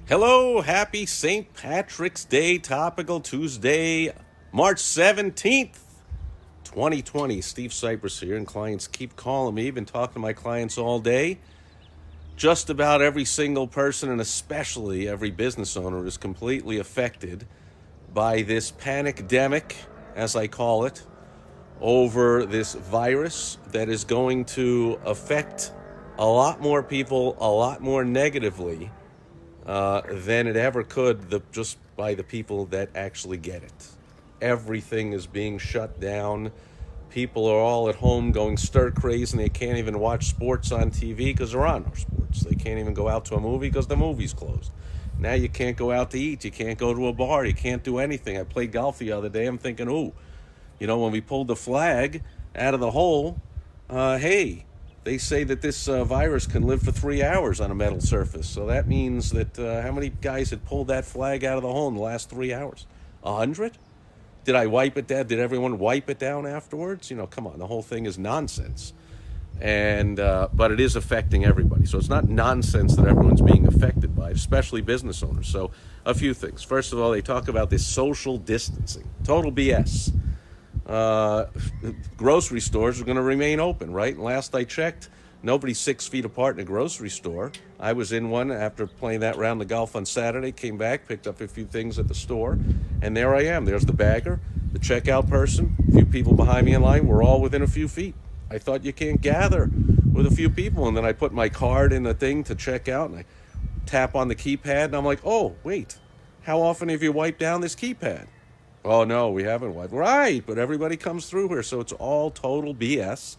Hello, happy St. Patrick's Day, topical Tuesday, March 17th, 2020. Steve Sipress here, and clients keep calling me. Been talking to my clients all day. Just about every single person, and especially every business owner, is completely affected by this panicdemic, as I call it, over this virus that is going to affect a lot more people a lot more negatively than it ever could just by the people that actually get it. Everything is being shut down. People are all at home going stir crazy, and they can't even watch sports on TV because there are no sports. They can't even go out to a movie because the movie's closed. Now you can't go out to eat. You can't go to a bar. You can't do anything. I played golf the other day. I'm thinking, when we pulled the flag out of the hole, hey, they say that this virus can live for 3 hours on a metal surface. So that means that how many guys had pulled that flag out of the hole in the last 3 hours? 100? Did I wipe it down? Did everyone wipe it down afterwards? Come on, the whole thing is nonsense. And but it is affecting everybody. So it's not nonsense that everyone's being affected by it, especially business owners. So a few things. First of all, they talk about this social distancing. Total BS. Grocery stores are going to remain open, right? And last I checked, nobody's 6 feet apart in a grocery store. I was in one after playing that round of golf on Saturday, came back, picked up a few things at the store, and there I am. There's the bagger, the checkout person, a few people behind me in line. We're all within a few feet. I thought you can't gather with a few people, and then I put my card in the thing to check out, and I tap on the keypad, and I'm like, oh, wait, how often have you wiped down this keypad? Oh, no, we haven't wiped. Right, but everybody comes through here, so it's all total BS.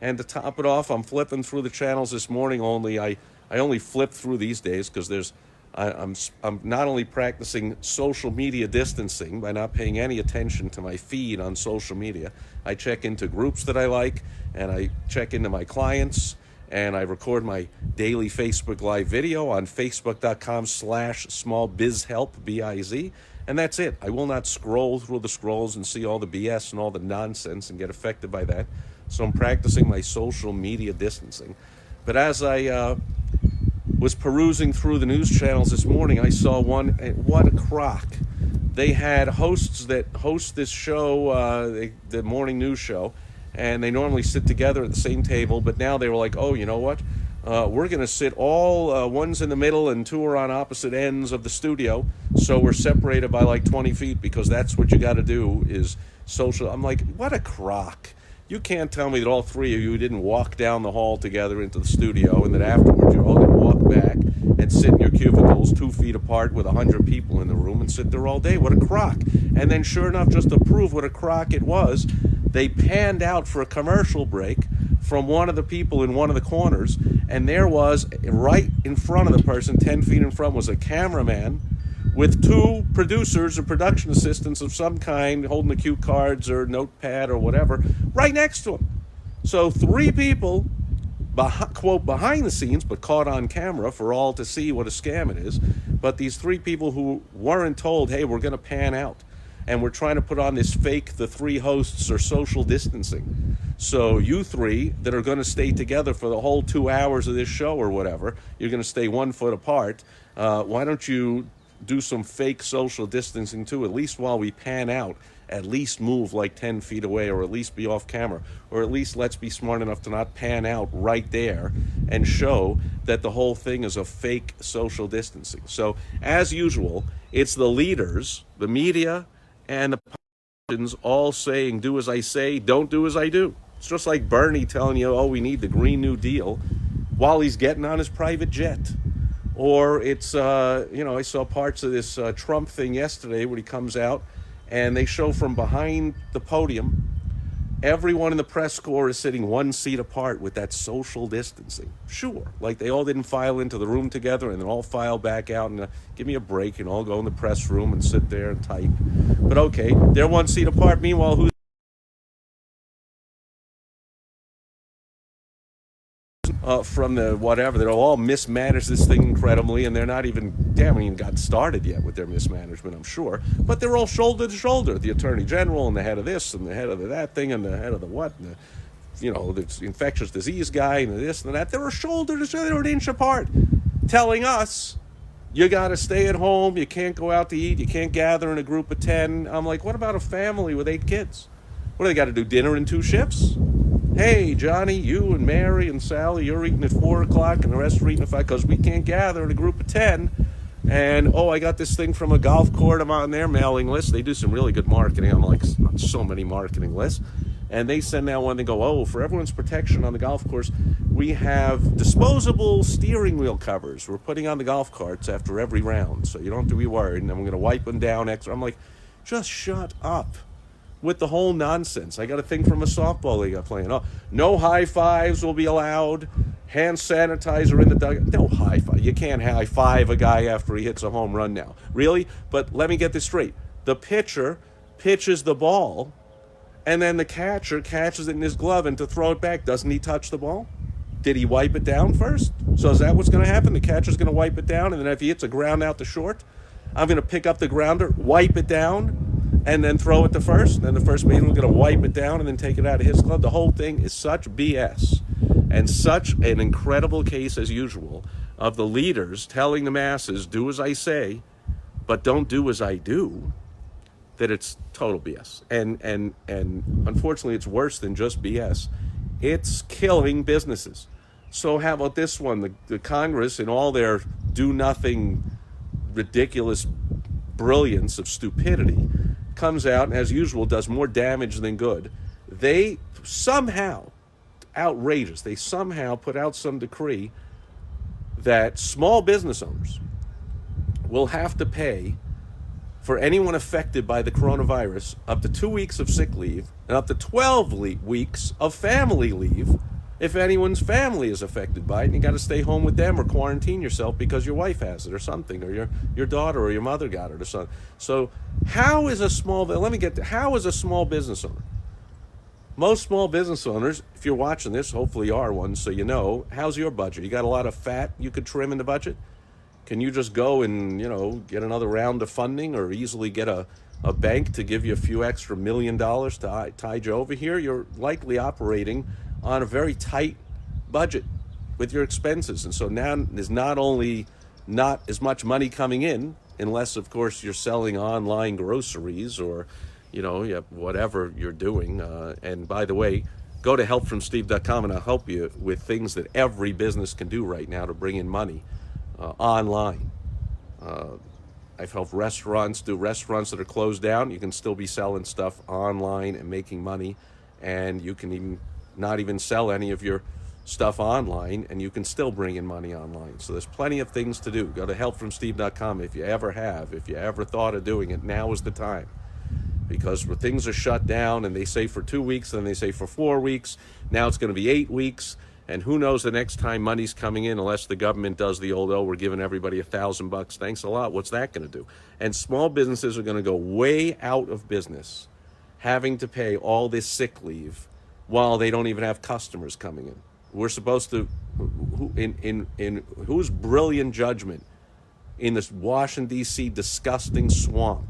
And to top it off, I'm flipping through the channels this morning only. I only flip through these days because I'm not only practicing social media distancing by not paying any attention to my feed on social media. I check into groups that I like, and I check into my clients, and I record my daily Facebook Live video on facebook.com/smallbizhelp, B-I-Z. And that's it. I will not scroll through the scrolls and see all the BS and all the nonsense and get affected by that. So I'm practicing my social media distancing. But as I was perusing through the news channels this morning, I saw one, what a crock. They had hosts that host this show, the morning news show, and they normally sit together at the same table, but now they were like, oh, you know what? We're going to sit all, one's in the middle and two are on opposite ends of the studio, so we're separated by like 20 feet because that's what you got to do is social. I'm like, what a crock. You can't tell me that all three of you didn't walk down the hall together into the studio and that afterwards you're all going to walk back and sit in your cubicles 2 feet apart with 100 people in the room and sit there all day. What a crock. And then sure enough, just to prove what a crock it was, they panned out for a commercial break from one of the people in one of the corners, and there was, right in front of the person, 10 feet in front, was a cameraman with two producers or production assistants of some kind holding the cue cards or notepad or whatever right next to him. So three people, quote, behind the scenes, but caught on camera for all to see what a scam it is. But these three people who weren't told, hey, we're going to pan out. And we're trying to put on this fake, the three hosts are social distancing. So you three that are going to stay together for the whole 2 hours of this show or whatever, you're going to stay 1 foot apart. Why don't you do some fake social distancing too, at least while we pan out, at least move like 10 feet away, or at least be off camera, or at least let's be smart enough to not pan out right there and show that the whole thing is a fake social distancing. So as usual, it's the leaders, the media, and the politicians all saying, do as I say, don't do as I do. It's just like Bernie telling you, oh, we need the Green New Deal while he's getting on his private jet. Or it's, I saw parts of this Trump thing yesterday where he comes out and they show from behind the podium, everyone in the press corps is sitting 1 seat apart with that social distancing. Sure, like they all didn't file into the room together and then all file back out and give me a break and all go in the press room and sit there and type. But okay, they're 1 seat apart. Meanwhile, who's from the whatever, they'll all mismanage this thing incredibly, and they're not even, they haven't even gotten started yet with their mismanagement, I'm sure, but they're all shoulder to shoulder, the attorney general and the head of this and the head of that thing and the head of the what, and the infectious disease guy and this and that. They were shoulder to shoulder, they were an inch apart, telling us You got to stay at home. You can't go out to eat. You can't gather in a group of 10. I'm like, what about a family with 8 kids? What do they got to do, dinner in 2 shifts? Hey, Johnny, you and Mary and Sally, you're eating at 4 o'clock and the rest are eating at 5 because we can't gather in a group of 10. And, oh, I got this thing from a golf court. I'm on their mailing list. They do some really good marketing. I'm like on so many marketing lists. And they send out one, they go, oh, for everyone's protection on the golf course, we have disposable steering wheel covers we're putting on the golf carts after every round. So you don't have to be worried. And I'm going to wipe them down extra. I'm like, just shut up with the whole nonsense. I got a thing from a softball league I'm playing. Oh, no high fives will be allowed. Hand sanitizer in the dugout. No high five. You can't high five a guy after he hits a home run now. Really? But let me get this straight. The pitcher pitches the ball, and then the catcher catches it in his glove, and to throw it back, doesn't he touch the ball? Did he wipe it down first? So is that what's going to happen? The catcher's going to wipe it down, and then if he hits a ground out to short, I'm going to pick up the grounder, wipe it down, and then throw it to first. Then the first baseman is going to wipe it down and then take it out of his glove. The whole thing is such BS, and such an incredible case, as usual, of the leaders telling the masses, do as I say, but don't do as I do, that it's total BS. And unfortunately, it's worse than just BS. It's killing businesses. So how about this one? The Congress, in all their do-nothing, ridiculous brilliance of stupidity, comes out and, as usual, does more damage than good. They somehow, outrageous, they somehow put out some decree that small business owners will have to pay for anyone affected by the coronavirus up to 2 weeks of sick leave and up to 12 weeks of family leave if anyone's family is affected by it and you got to stay home with them or quarantine yourself because your wife has it or something, or your daughter or your mother got it or something. So how is a small business owner? Most small business owners, if you're watching this, hopefully you are one, so you know, how's your budget? You got a lot of fat you could trim in the budget? Can you just go and, get another round of funding or easily get a bank to give you a few extra $1 million to tide you over here? You're likely operating on a very tight budget with your expenses. And so now there's not only not as much money coming in, unless, of course, you're selling online groceries or, whatever you're doing. And by the way, go to helpfromsteve.com and I'll help you with things that every business can do right now to bring in money. Online. I've helped restaurants that are closed down. You can still be selling stuff online and making money, and you can not even sell any of your stuff online, and you can still bring in money online. So there's plenty of things to do. Go to helpfromsteve.com if you ever thought of doing it. Now is the time, because when things are shut down and they say for 2 weeks, then they say for 4 weeks. Now it's going to be 8 weeks. And who knows the next time money's coming in, unless the government does the old, we're giving everybody $1,000. Thanks a lot. What's that going to do? And small businesses are going to go way out of business, having to pay all this sick leave while they don't even have customers coming in. We're supposed to, in whose brilliant judgment, in this Washington, D.C. disgusting swamp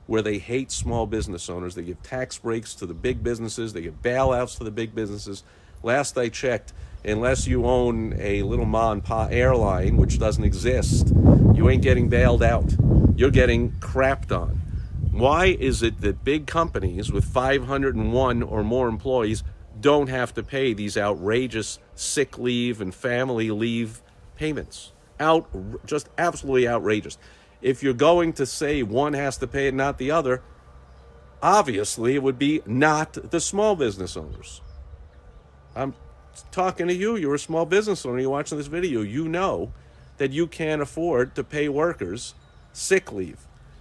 where they hate small business owners, they give tax breaks to the big businesses, they give bailouts to the big businesses. Last I checked, unless you own a little ma and pa airline, which doesn't exist, you ain't getting bailed out. You're getting crapped on. Why is it that big companies with 501 or more employees don't have to pay these outrageous sick leave and family leave payments? Just absolutely outrageous. If you're going to say one has to pay it, not the other, obviously it would be not the small business owners. I'm talking to you. You're a small business owner. You're watching this video. You know that you can't afford to pay workers sick leave.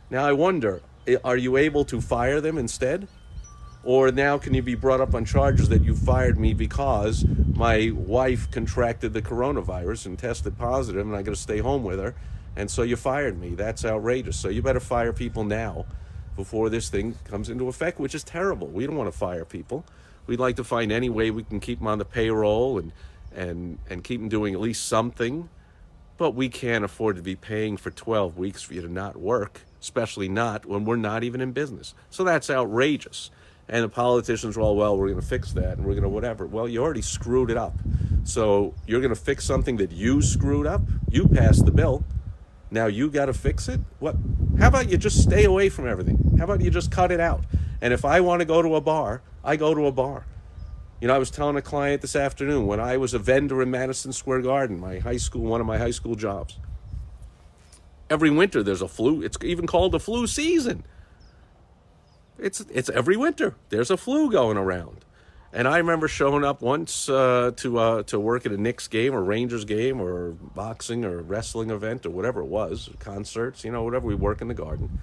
Now, I wonder, are you able to fire them instead? Or now can you be brought up on charges that you fired me because my wife contracted the coronavirus and tested positive and I got to stay home with her, and so you fired me? That's outrageous. So you better fire people now before this thing comes into effect, which is terrible. We don't want to fire people. We'd like to find any way we can keep them on the payroll and keep them doing at least something. But we can't afford to be paying for 12 weeks for you to not work, especially not when we're not even in business. So that's outrageous. And the politicians are all, well, we're going to fix that and we're going to whatever. Well, you already screwed it up. So you're going to fix something that you screwed up? You passed the bill. Now you got to fix it? What? How about you just stay away from everything? How about you just cut it out? And if I want to go to a bar, I go to a bar. You know, I was telling a client this afternoon, when I was a vendor in Madison Square Garden, one of my high school jobs, every winter there's a flu. It's even called the flu season. It's every winter. There's a flu going around. And I remember showing up once to work at a Knicks game or Rangers game or boxing or wrestling event or whatever it was, concerts, whatever. We work in the garden.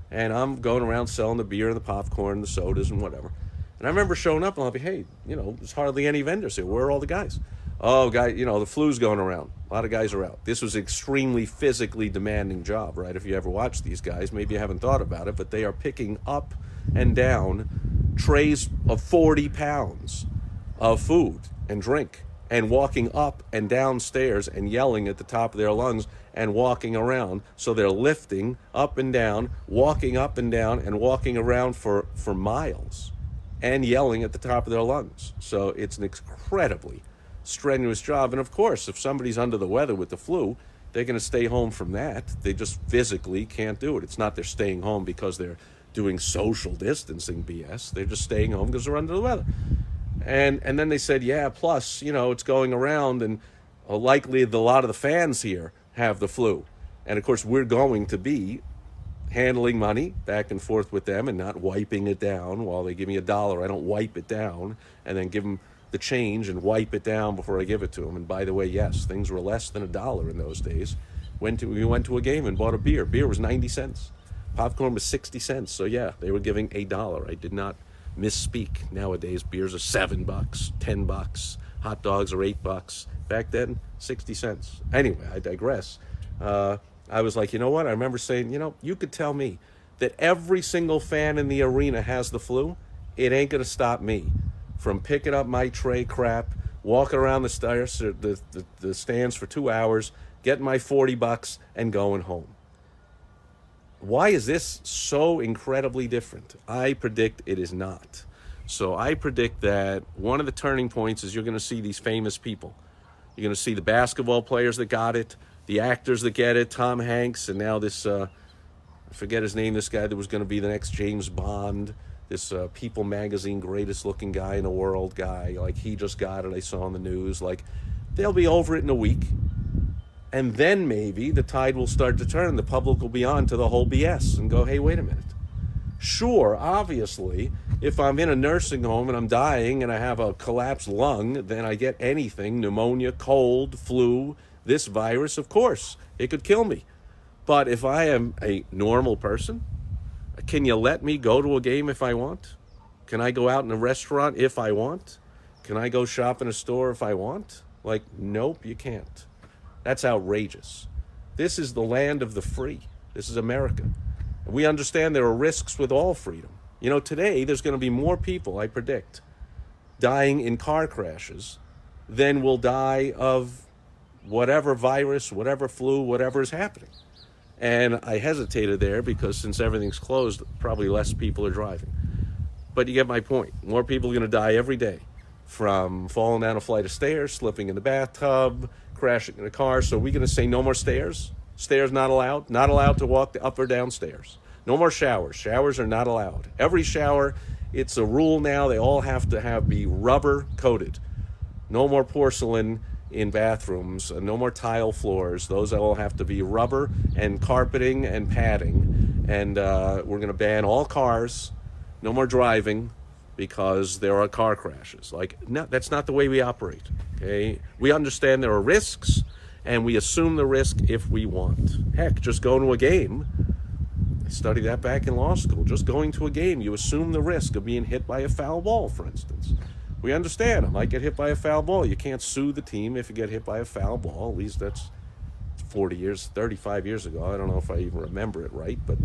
And I'm going around selling the beer and the popcorn and the sodas and whatever. And I remember showing up and I'll be, hey, there's hardly any vendors here. Where are all the guys? Oh, guy, the flu's going around. A lot of guys are out. This was an extremely physically demanding job, right? If you ever watch these guys, maybe you haven't thought about it, but they are picking up and down trays of 40 pounds of food and drink and walking up and down stairs and yelling at the top of their lungs and walking around. So they're lifting up and down, walking up and down, and walking around for miles and yelling at the top of their lungs. So it's an incredibly strenuous job. And of course, if somebody's under the weather with the flu, they're going to stay home from that. They just physically can't do it. It's not they're staying home because they're doing social distancing BS. They're just staying home because they're under the weather. And then they said, yeah, plus, it's going around, and likely a lot of the fans here have the flu. And of course, we're going to be handling money back and forth with them and not wiping it down while they give me $1. I don't wipe it down and then give them the change and wipe it down before I give it to them. And by the way, yes, things were less than $1 in those days. We went to a game and bought a beer. Beer was 90 cents. Popcorn was 60 cents. So yeah, they were giving $1. I did not misspeak. Nowadays, beers are $7, $10. Hot dogs are $8. Back then, 60 cents. Anyway, I digress. I was like, you know what? I remember saying, you could tell me that every single fan in the arena has the flu. It ain't going to stop me from picking up my tray crap, walking around the stairs, the stands for 2 hours, getting my $40 and going home. Why is this so incredibly different? I predict it is not. So I predict that one of the turning points is you're going to see these famous people. You're going to see the basketball players that got it, the actors that get it, Tom Hanks, and now this, I forget his name, this guy that was going to be the next James Bond, this People magazine greatest looking guy in the world guy, like he just got it, I saw on the news. Like, they'll be over it in a week. And then maybe the tide will start to turn. The public will be on to the whole BS and go, hey, wait a minute. Sure, obviously, if I'm in a nursing home and I'm dying and I have a collapsed lung, then I get anything, pneumonia, cold, flu, this virus, of course, it could kill me. But if I am a normal person, can you let me go to a game if I want? Can I go out in a restaurant if I want? Can I go shop in a store if I want? Like, nope, you can't. That's outrageous. This is the land of the free. This is America. And we understand there are risks with all freedom. Today there's going to be more people, I predict, dying in car crashes than will die of whatever virus, whatever flu, whatever is happening. And I hesitated there because since everything's closed, probably less people are driving. But you get my point. More people are going to die every day from falling down a flight of stairs, slipping in the bathtub, crashing in a car. So we're going to say no more stairs? Stairs not allowed? Not allowed to walk up or down stairs. No more showers. Showers are not allowed. Every shower, it's a rule now. They all have to be rubber coated. No more porcelain in bathrooms. No more tile floors. Those all have to be rubber and carpeting and padding. And we're going to ban all cars. No more driving because there are car crashes. No, that's not the way we operate. Okay, we understand there are risks, and we assume the risk if we want. Heck, just going to a game. I studied that back in law school. Just going to a game, you assume the risk of being hit by a foul ball, for instance. We understand I might get hit by a foul ball. You can't sue the team if you get hit by a foul ball. At least that's 35 years ago. I don't know if I even remember it right, but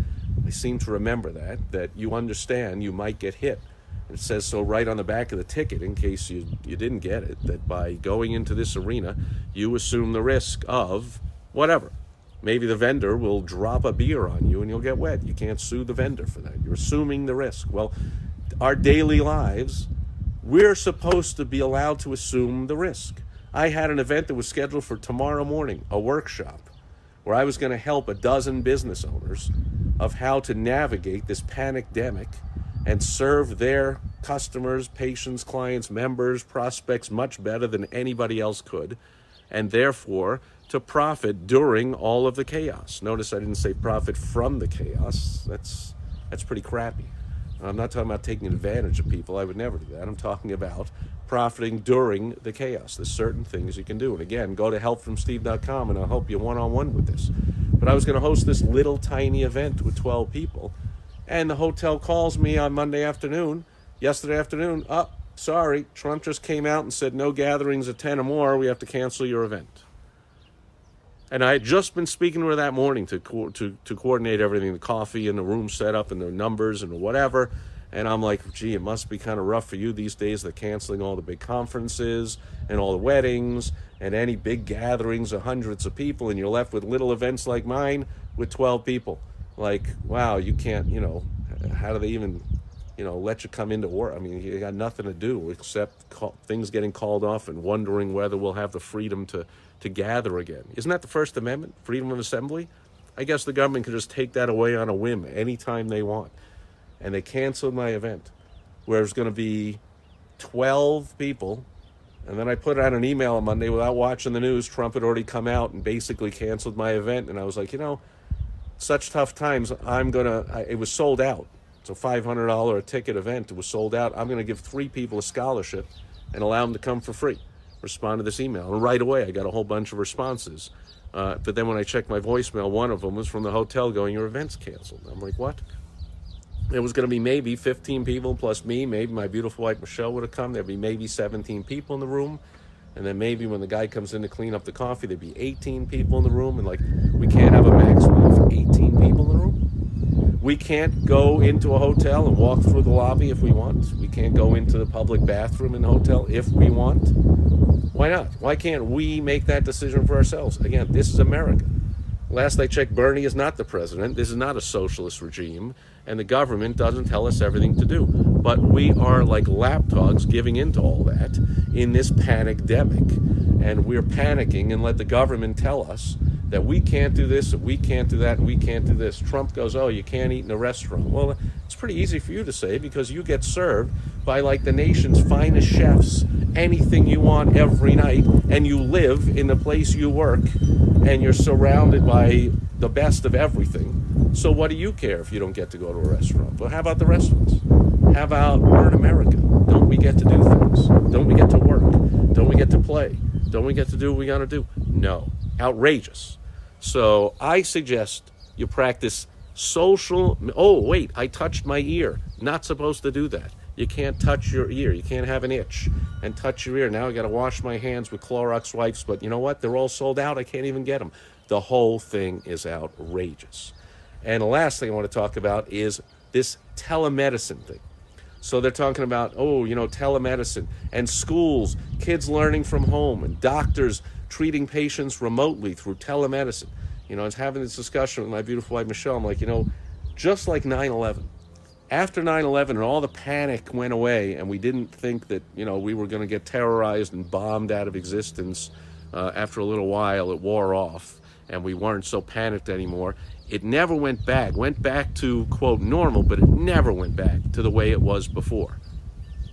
I seem to remember that you understand you might get hit. It says so right on the back of the ticket, in case you didn't get it, that by going into this arena, you assume the risk of whatever. Maybe the vendor will drop a beer on you and you'll get wet. You can't sue the vendor for that. You're assuming the risk. Well, our daily lives, we're supposed to be allowed to assume the risk. I had an event that was scheduled for tomorrow morning, a workshop, where I was going to help a dozen business owners of how to navigate this panicdemic and serve their customers, patients, clients, members, prospects much better than anybody else could, and therefore to profit during all of the chaos. Notice I didn't say profit from the chaos. That's pretty crappy. I'm not talking about taking advantage of people. I would never do that. I'm talking about profiting during the chaos. There's certain things you can do. And again, go to helpfromsteve.com and I'll help you one-on-one with this. But I was going to host this little tiny event with 12 people. And the hotel calls me on yesterday afternoon, sorry, Trump just came out and said no gatherings of 10 or more. We have to cancel your event. And I had just been speaking to her that morning to coordinate everything, the coffee and the room setup and the numbers and whatever. And I'm like, gee, it must be kind of rough for you these days. They're canceling all the big conferences and all the weddings and any big gatherings of hundreds of people. And you're left with little events like mine with 12 people. Like, wow, you can't, how do they even, let you come into work? I mean, you got nothing to do except things getting called off and wondering whether we'll have the freedom to gather again. Isn't that the First Amendment, freedom of assembly? I guess the government can just take that away on a whim anytime they want. And they canceled my event, where it's going to be 12 people. And then I put out an email on Monday without watching the news. Trump had already come out and basically canceled my event. And I was like, such tough times, it was sold out. It's a $500 a ticket event. It was sold out. I'm going to give 3 people a scholarship and allow them to come for free. Respond to this email. And right away, I got a whole bunch of responses. But then when I checked my voicemail, one of them was from the hotel going, your event's canceled. I'm like, what? It was going to be maybe 15 people plus me. Maybe my beautiful wife, Michelle, would have come. There'd be maybe 17 people in the room. And then maybe when the guy comes in to clean up the coffee, there'd be 18 people in the room. And we can't have a maximum of 18 people in the room. We can't go into a hotel and walk through the lobby if we want. We can't go into the public bathroom in the hotel if we want. Why not? Why can't we make that decision for ourselves? Again, this is America. Last I checked, Bernie is not the president. This is not a socialist regime, and the government doesn't tell us everything to do. But we are like lapdogs giving into all that in this panicdemic, and we're panicking and let the government tell us that we can't do this, and we can't do that, and we can't do this. Trump goes, oh, you can't eat in a restaurant. Well, it's pretty easy for you to say because you get served by the nation's finest chefs, anything you want every night, and you live in the place you work, and you're surrounded by the best of everything. So what do you care if you don't get to go to a restaurant? Well, how about the restaurants? How about we're in America? Don't we get to do things? Don't we get to work? Don't we get to play? Don't we get to do what we got to do? No. Outrageous. So I suggest you practice social... Oh, wait, I touched my ear. Not supposed to do that. You can't touch your ear. You can't have an itch and touch your ear. Now I got to wash my hands with Clorox wipes, but you know what? They're all sold out. I can't even get them. The whole thing is outrageous. And the last thing I want to talk about is this telemedicine thing. So they're talking about, telemedicine and schools, kids learning from home, and doctors treating patients remotely through telemedicine. I was having this discussion with my beautiful wife, Michelle. I'm like, just like 9/11. After 9/11 and all the panic went away and we didn't think that, we were going to get terrorized and bombed out of existence, after a little while it wore off and we weren't so panicked anymore. It never went back to, quote, normal, but it never went back to the way it was before,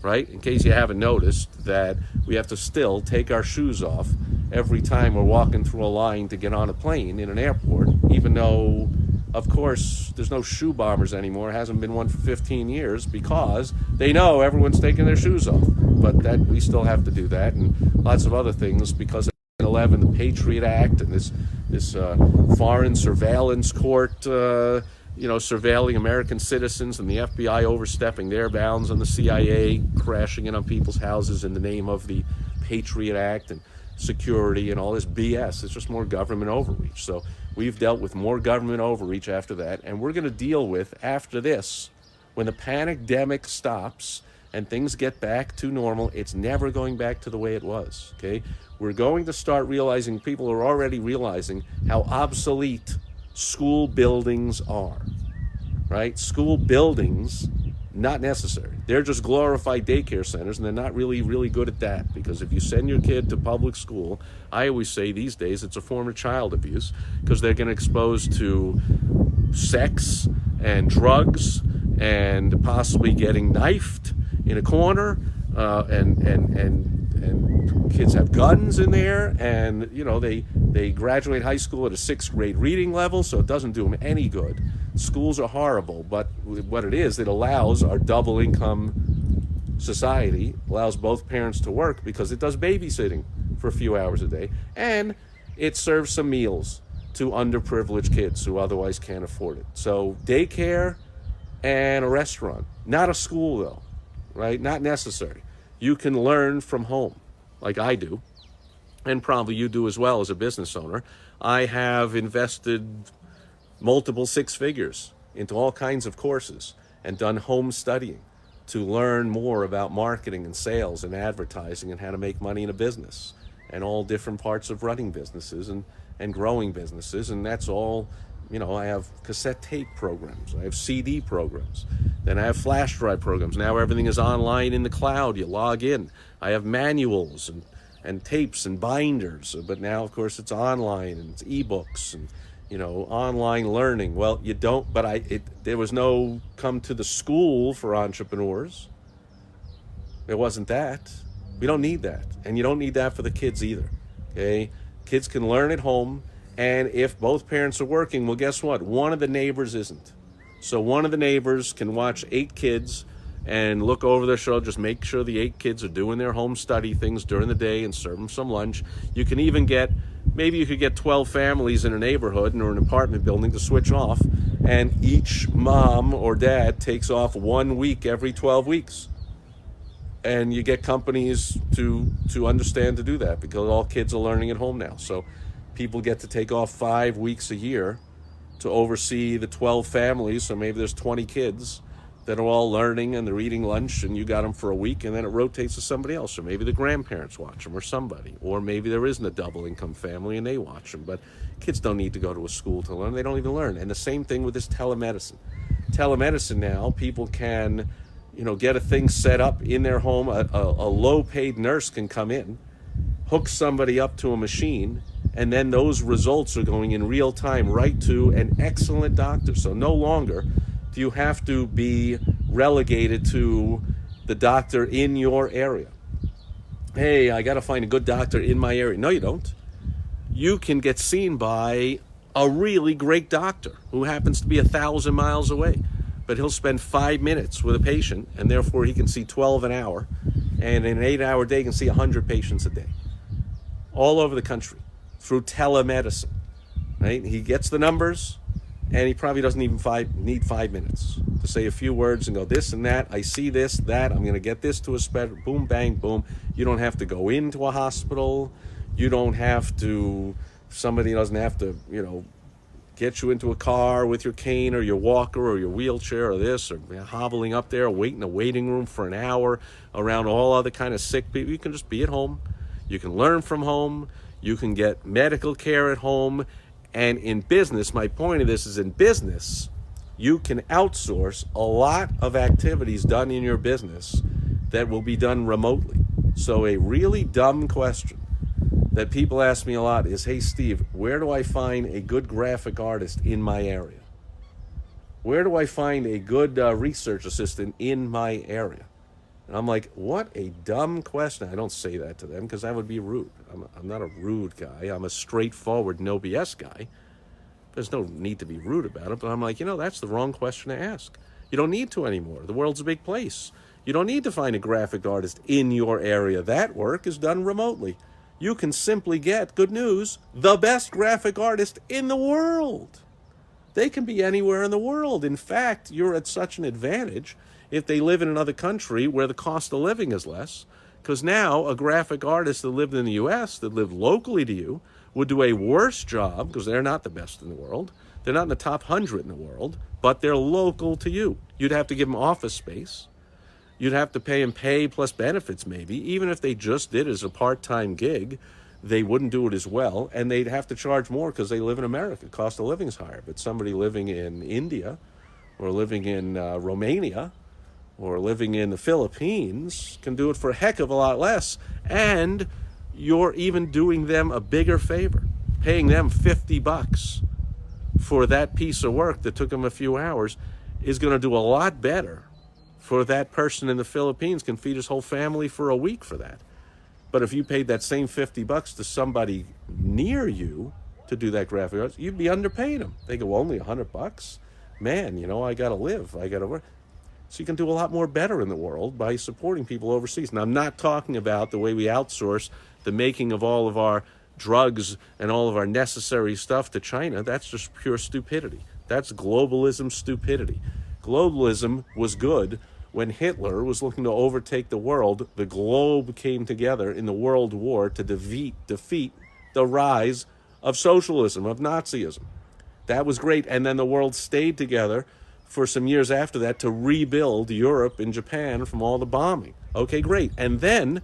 right? In case you haven't noticed that we have to still take our shoes off every time we're walking through a line to get on a plane in an airport, even though, of course, there's no shoe bombers anymore. Hasn't been one for 15 years because they know everyone's taking their shoes off. But that we still have to do that, and lots of other things because of 9/11, the Patriot Act, and this foreign surveillance court, surveilling American citizens, and the FBI overstepping their bounds, and the CIA crashing in on people's houses in the name of the Patriot Act and security and all this BS. It's just more government overreach. So we've dealt with more government overreach after that, and we're going to deal with, after this, when the panicdemic stops and things get back to normal, it's never going back to the way it was, okay? We're going to start realizing, people are already realizing how obsolete school buildings are, right? School buildings Not necessary. They're just glorified daycare centers, and they're not really, really good at that, because if you send your kid to public school, I always say these days it's a form of child abuse, because they're going to expose to sex and drugs and possibly getting knifed in a corner, and kids have guns in there, and they graduate high school at a 6th grade reading level, so it doesn't do them any good. Schools are horrible, but what it is, it allows our double income society, allows both parents to work, because it does babysitting for a few hours a day, and it serves some meals to underprivileged kids who otherwise can't afford it. So daycare and a restaurant, not a school though, right? Not necessary. You can learn from home, like I do, and probably you do as well as a business owner. I have invested multiple 6 figures into all kinds of courses and done home studying to learn more about marketing and sales and advertising and how to make money in a business and all different parts of running businesses and growing businesses. And that's all, I have cassette tape programs, I have CD programs, then I have flash drive programs. Now everything is online in the cloud. You log in. I have manuals and tapes and binders, but now of course it's online and it's ebooks and online learning. Well, you don't, but there was no come to the school for entrepreneurs. There wasn't that. We don't need that. And you don't need that for the kids either. Okay? Kids can learn at home, and if both parents are working, well, guess what? One of the neighbors isn't. So one of the neighbors can watch 8 kids and look over their shoulder, just make sure the 8 kids are doing their home study things during the day and serve them some lunch. You can even maybe you could get 12 families in a neighborhood or an apartment building to switch off, and each mom or dad takes off 1 week every 12 weeks. And you get companies to understand to do that, because all kids are learning at home now. So people get to take off 5 weeks a year to oversee the 12 families. So maybe there's 20 kids that are all learning and they're eating lunch, and you got them for a week, and then it rotates to somebody else. Or maybe the grandparents watch them, or somebody. Or maybe there isn't a double income family and they watch them. But kids don't need to go to a school to learn. They don't even learn. And the same thing with this telemedicine. Telemedicine now, people can, get a thing set up in their home. A low-paid nurse can come in, hook somebody up to a machine, and then those results are going in real time right to an excellent doctor. So no longer do you have to be relegated to the doctor in your area. Hey, I got to find a good doctor in my area. No, you don't. You can get seen by a really great doctor who happens to be 1,000 miles away, but he'll spend 5 minutes with a patient, and therefore he can see 12 an hour, and in an 8-hour day he can see 100 patients a day, all over the country, through telemedicine, right? He gets the numbers, and he probably doesn't even need 5 minutes to say a few words and go, this and that, I see this, that, I'm going to get this to a specialist, boom, bang, boom. You don't have to go into a hospital. You don't have to, somebody doesn't have to, get you into a car with your cane or your walker or your wheelchair or this, or hobbling up there, wait in a waiting room for an hour around all other kind of sick people. You can just be at home. You can learn from home. You can get medical care at home. And in business, my point of this is, in business, you can outsource a lot of activities done in your business that will be done remotely. So a really dumb question that people ask me a lot is, hey, Steve, where do I find a good graphic artist in my area? Where do I find a good research assistant in my area? And I'm like, what a dumb question. I don't say that to them because that would be rude. I'm not a rude guy. I'm a straightforward, no BS guy. There's no need to be rude about it. But I'm like, that's the wrong question to ask. You don't need to anymore. The world's a big place. You don't need to find a graphic artist in your area. That work is done remotely. You can simply get, good news, the best graphic artist in the world. They can be anywhere in the world. In fact, you're at such an advantage if they live in another country where the cost of living is less, because now a graphic artist that lived in the U.S., that lived locally to you, would do a worse job, because they're not the best in the world. They're not in the top 100 in the world, but they're local to you. You'd have to give them office space. You'd have to pay them pay plus benefits maybe. Even if they just did it as a part-time gig, they wouldn't do it as well, and they'd have to charge more because they live in America. Cost of living is higher. But somebody living in India or living in Romania, or living in the Philippines can do it for a heck of a lot less. And you're even doing them a bigger favor, paying them $50 for that piece of work that took them a few hours is going to do a lot better for that person in the Philippines, can feed his whole family for a week for that. But if you paid that same $50 to somebody near you to do that graphic arts, you'd be underpaying them. They go, only $100? Man, I got to live. I got to work. So you can do a lot more better in the world by supporting people overseas. Now, I'm not talking about the way we outsource the making of all of our drugs and all of our necessary stuff to China. That's just pure stupidity. That's globalism stupidity. Globalism was good when Hitler was looking to overtake the world. The globe came together in the World War to defeat the rise of socialism, of Nazism. That was great. And then the world stayed together for some years after that to rebuild Europe and Japan from all the bombing. Okay, great. And then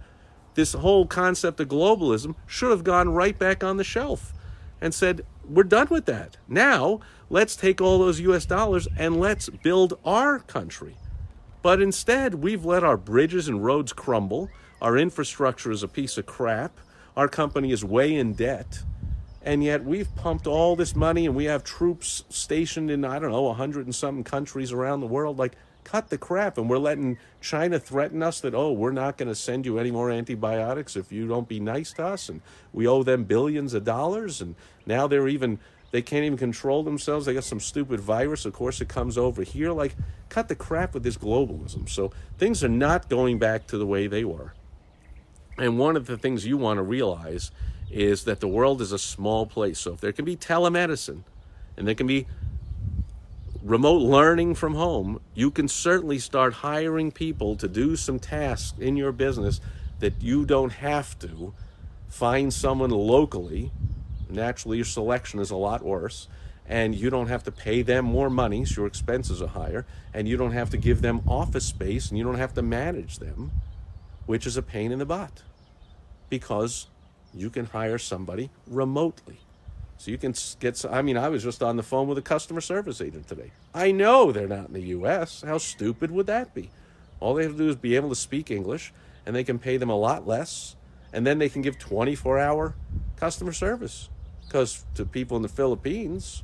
this whole concept of globalism should have gone right back on the shelf and said, we're done with that. Now, let's take all those US dollars and let's build our country. But instead, we've let our bridges and roads crumble. Our infrastructure is a piece of crap. Our company is way in debt. And yet we've pumped all this money and we have troops stationed in, 100 and something countries around the world. Like, cut the crap. And we're letting China threaten us that, we're not going to send you any more antibiotics if you don't be nice to us. And we owe them billions of dollars. And now they can't even control themselves. They got some stupid virus. Of course, it comes over here. Like, cut the crap with this globalism. So things are not going back to the way they were. And one of the things you want to realize is that the world is a small place. So if there can be telemedicine and there can be remote learning from home, you can certainly start hiring people to do some tasks in your business that you don't have to find someone locally. Naturally, your selection is a lot worse, and you don't have to pay them more money, so your expenses are higher, and you don't have to give them office space, and you don't have to manage them, which is a pain in the butt, because you can hire somebody remotely. So you can get, I was just on the phone with a customer service agent today. I know they're not in the U.S. How stupid would that be? All they have to do is be able to speak English, and they can pay them a lot less, and then they can give 24-hour customer service. Because to people in the Philippines,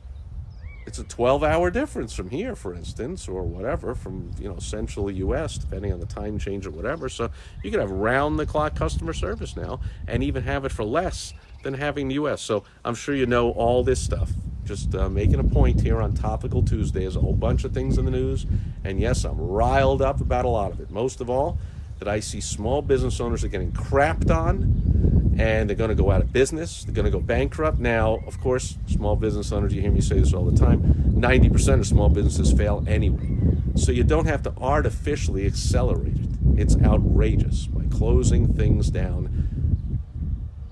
it's a 12-hour difference from here, for instance, or whatever, from central U.S., depending on the time change or whatever. So you can have round-the-clock customer service now, and even have it for less than having the U.S. So I'm sure you know all this stuff. Just making a point here on Topical Tuesday. There's a whole bunch of things in the news, and yes, I'm riled up about a lot of it. Most of all, that I see small business owners are getting crapped on, and they're going to go out of business. They're going to go bankrupt. Now, of course, small business owners, you hear me say this all the time, 90% of small businesses fail anyway. So you don't have to artificially accelerate it. It's outrageous by closing things down.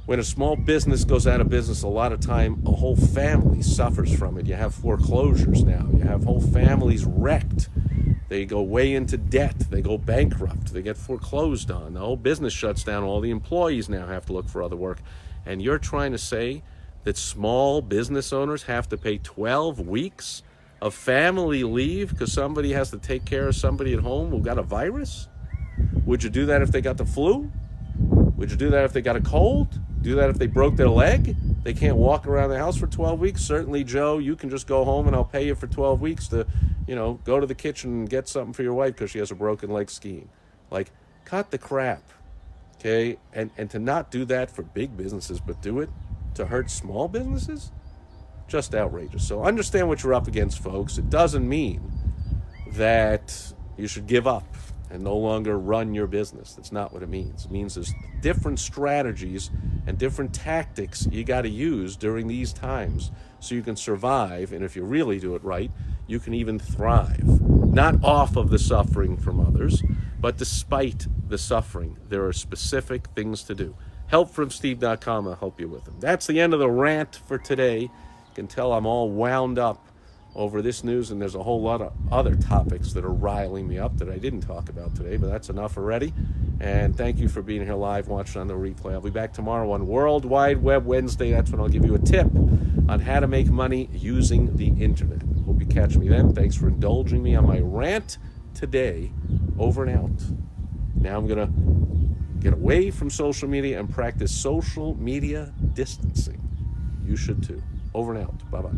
When a small business goes out of business, a lot of time, a whole family suffers from it. You have foreclosures now. You have whole families wrecked. They go way into debt. They go bankrupt. They get foreclosed on. The whole business shuts down. All the employees now have to look for other work. And you're trying to say that small business owners have to pay 12 weeks of family leave because somebody has to take care of somebody at home who got a virus? Would you do that if they got the flu? Would you do that if they got a cold? Do that if they broke their leg? They can't walk around the house for 12 weeks? Certainly, Joe, you can just go home and I'll pay you for 12 weeks to, go to the kitchen and get something for your wife because she has a broken leg skiing. Like, cut the crap, okay? And to not do that for big businesses, but do it to hurt small businesses? Just outrageous. So understand what you're up against, folks. It doesn't mean that you should give up and no longer run your business. That's not what it means. It means there's different strategies and different tactics you got to use during these times so you can survive, and if you really do it right, you can even thrive. Not off of the suffering from others, but despite the suffering, there are specific things to do. Helpfromsteve.com will help you with them. That's the end of the rant for today. You can tell I'm all wound up over this news, and there's a whole lot of other topics that are riling me up that I didn't talk about today, but that's enough already. And thank you for being here live, watching on the replay. I'll be back tomorrow on World Wide Web Wednesday. That's when I'll give you a tip on how to make money using the internet. Hope you catch me then. Thanks for indulging me on my rant. today. Over and out. Now I'm going to get away from social media and practice social media distancing. You should too. Over and out. Bye-bye.